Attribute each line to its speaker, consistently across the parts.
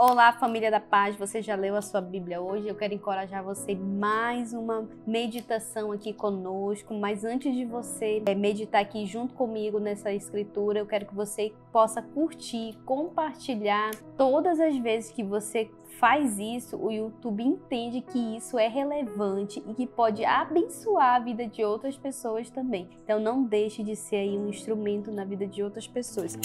Speaker 1: Olá, família da paz, você já leu a sua Bíblia hoje? Eu quero encorajar você mais uma meditação aqui conosco, mas antes de você meditar aqui junto comigo nessa escritura, eu quero que você possa curtir, compartilhar. Todas as vezes que você faz isso, o YouTube entende que isso é relevante e que pode abençoar a vida de outras pessoas também. Então não deixe de ser aí um instrumento na vida de outras pessoas.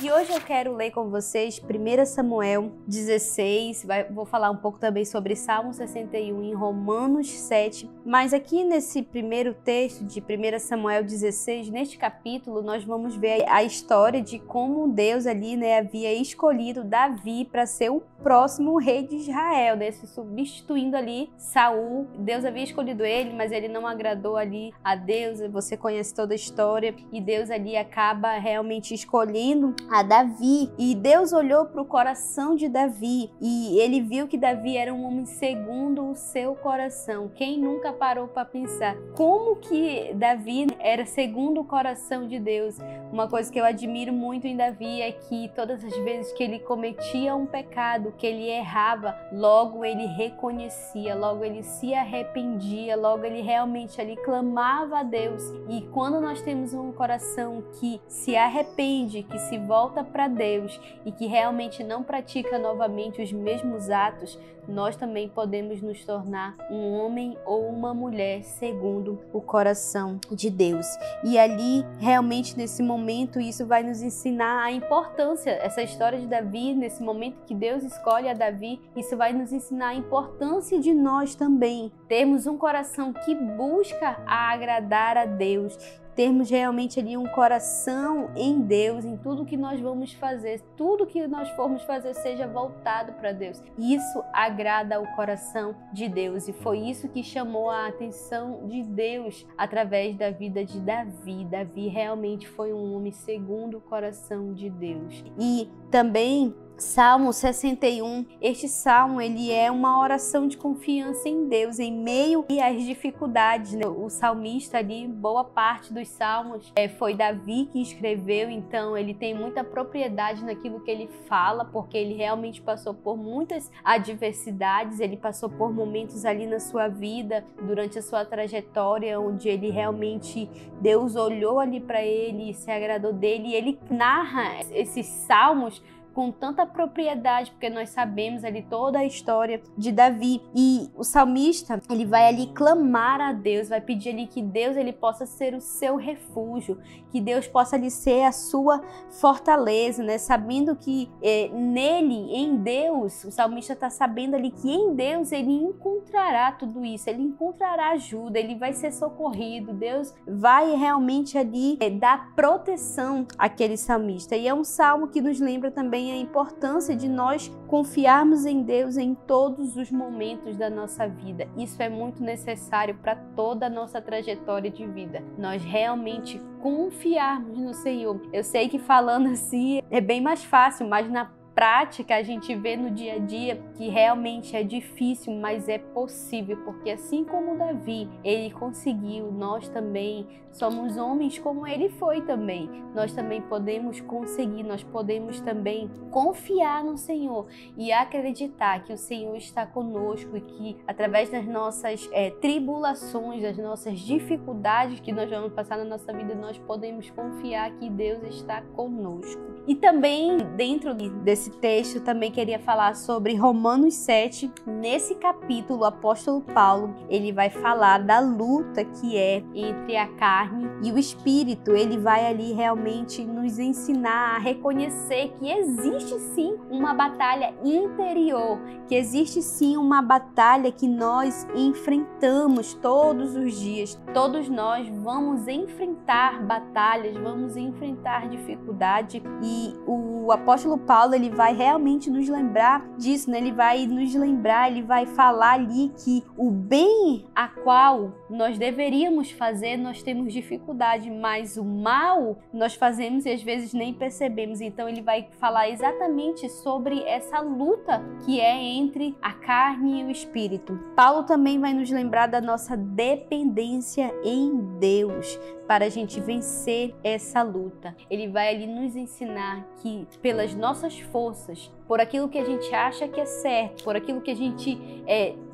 Speaker 1: E hoje eu quero ler com vocês 1 Samuel 16, vou falar um pouco também sobre Salmo 61 e Romanos 7, mas aqui nesse primeiro texto de 1 Samuel 16, neste capítulo, nós vamos ver a história de como Deus ali, havia escolhido Davi para ser o próximo rei de Israel, substituindo ali Saul. Deus havia escolhido ele, mas ele não agradou ali a Deus, você conhece toda a história, e Deus ali acaba realmente escolhendo a Davi, e Deus olhou para o coração de Davi e ele viu que Davi era um homem segundo o seu coração. Quem nunca parou para pensar como que Davi era segundo o coração de Deus? Uma coisa que eu admiro muito em Davi é que todas as vezes que ele cometia um pecado, que ele errava, logo ele reconhecia, logo ele se arrependia, logo ele realmente ali clamava a Deus. E quando nós temos um coração que se arrepende, que se volta para Deus e que realmente não pratica novamente os mesmos atos, nós também podemos nos tornar um homem ou uma mulher segundo o coração de Deus. E ali, realmente nesse momento, isso vai nos ensinar a importância, essa história de Davi, nesse momento que Deus escolhe a Davi, isso vai nos ensinar a importância de nós também termos um coração que busca agradar a Deus, termos realmente ali um coração em Deus, em tudo que nós vamos fazer, tudo que nós formos fazer seja voltado para Deus. Isso agrada ao coração de Deus e foi isso que chamou a atenção de Deus através da vida de Davi. Davi realmente foi um homem segundo o coração de Deus. E também Salmo 61, este salmo ele é uma oração de confiança em Deus em meio às dificuldades, O salmista ali, boa parte dos salmos foi Davi que escreveu, então ele tem muita propriedade naquilo que ele fala, porque ele realmente passou por muitas adversidades, ele passou por momentos ali na sua vida, durante a sua trajetória, onde ele realmente, Deus olhou ali para ele, se agradou dele, e ele narra esses salmos com tanta propriedade, porque nós sabemos ali toda a história de Davi. E o salmista, ele vai ali clamar a Deus, vai pedir ali que Deus ele possa ser o seu refúgio, que Deus possa ali ser a sua fortaleza, Sabendo que nele, em Deus, o salmista está sabendo ali que em Deus ele encontrará tudo isso, ele encontrará ajuda, ele vai ser socorrido, Deus vai realmente ali dar proteção àquele salmista. E é um salmo que nos lembra também a importância de nós confiarmos em Deus em todos os momentos da nossa vida. Isso é muito necessário para toda a nossa trajetória de vida. Nós realmente confiarmos no Senhor. Eu sei que falando assim é bem mais fácil, mas na prática a gente vê no dia a dia que realmente é difícil, mas é possível, porque assim como Davi, ele conseguiu, nós também somos homens como ele foi também. Nós também podemos conseguir, nós podemos também confiar no Senhor e acreditar que o Senhor está conosco e que através das nossas tribulações, das nossas dificuldades que nós vamos passar na nossa vida, nós podemos confiar que Deus está conosco. E também dentro desse texto também queria falar sobre Romanos 7. Nesse capítulo, o apóstolo Paulo, ele vai falar da luta que é entre a carne e o espírito. Ele vai ali realmente nos ensinar a reconhecer que existe sim uma batalha interior, que existe sim uma batalha que nós enfrentamos todos os dias. Todos nós vamos enfrentar batalhas, vamos enfrentar dificuldade, e E o apóstolo Paulo, ele vai realmente nos lembrar disso, né? Ele vai nos lembrar, ele vai falar ali que o bem a qual nós deveríamos fazer, nós temos dificuldade, mas o mal nós fazemos e às vezes nem percebemos. Então ele vai falar exatamente sobre essa luta que é entre a carne e o espírito. Paulo também vai nos lembrar da nossa dependência em Deus para a gente vencer essa luta. Ele vai ali nos ensinar que pelas nossas forças, por aquilo que a gente acha que é certo, por aquilo que a gente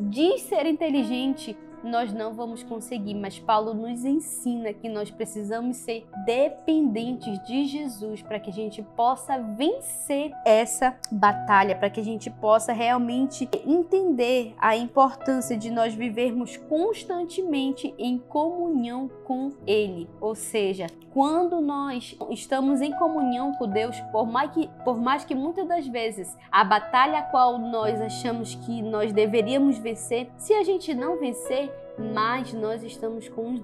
Speaker 1: diz ser inteligente, nós não vamos conseguir, mas Paulo nos ensina que nós precisamos ser dependentes de Jesus para que a gente possa vencer essa batalha, para que a gente possa realmente entender a importância de nós vivermos constantemente em comunhão com Ele. Ou seja, quando nós estamos em comunhão com Deus, por mais que muitas das vezes a batalha a qual nós achamos que nós deveríamos vencer, se a gente não vencer, mas nós estamos com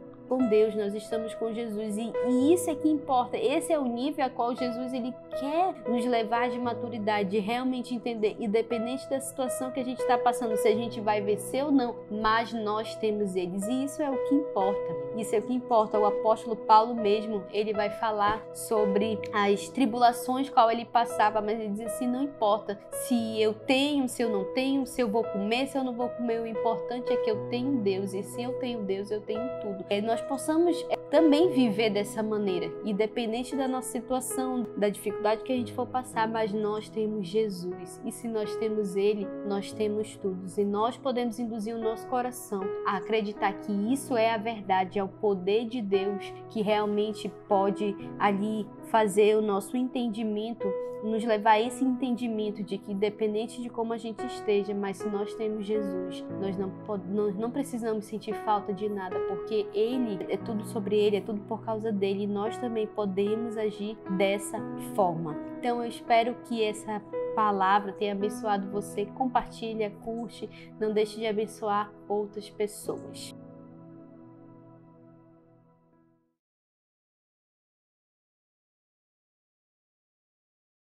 Speaker 1: Deus, nós estamos com Jesus e isso é que importa. Esse é o nível a qual Jesus ele quer nos levar de maturidade, de realmente entender, independente da situação que a gente está passando, se a gente vai vencer ou não, mas nós temos eles e isso é o que importa. Isso é o que importa. O apóstolo Paulo mesmo, ele vai falar sobre as tribulações qual ele passava, mas ele diz assim, não importa se eu tenho, se eu não tenho, se eu vou comer, se eu não vou comer, o importante é que eu tenho Deus e se eu tenho Deus, eu tenho tudo. Nós possamos também viver dessa maneira, independente da nossa situação, da dificuldade que a gente for passar, mas nós temos Jesus e se nós temos Ele, nós temos tudo e nós podemos induzir o nosso coração a acreditar que isso é a verdade, é o poder de Deus que realmente pode ali fazer o nosso entendimento, nos levar a esse entendimento de que independente de como a gente esteja, mas se nós temos Jesus, nós não precisamos sentir falta de nada, porque Ele, é tudo sobre Ele, é tudo por causa dele e nós também podemos agir dessa forma. Então eu espero que essa palavra tenha abençoado você. Compartilha, curte, não deixe de abençoar outras pessoas.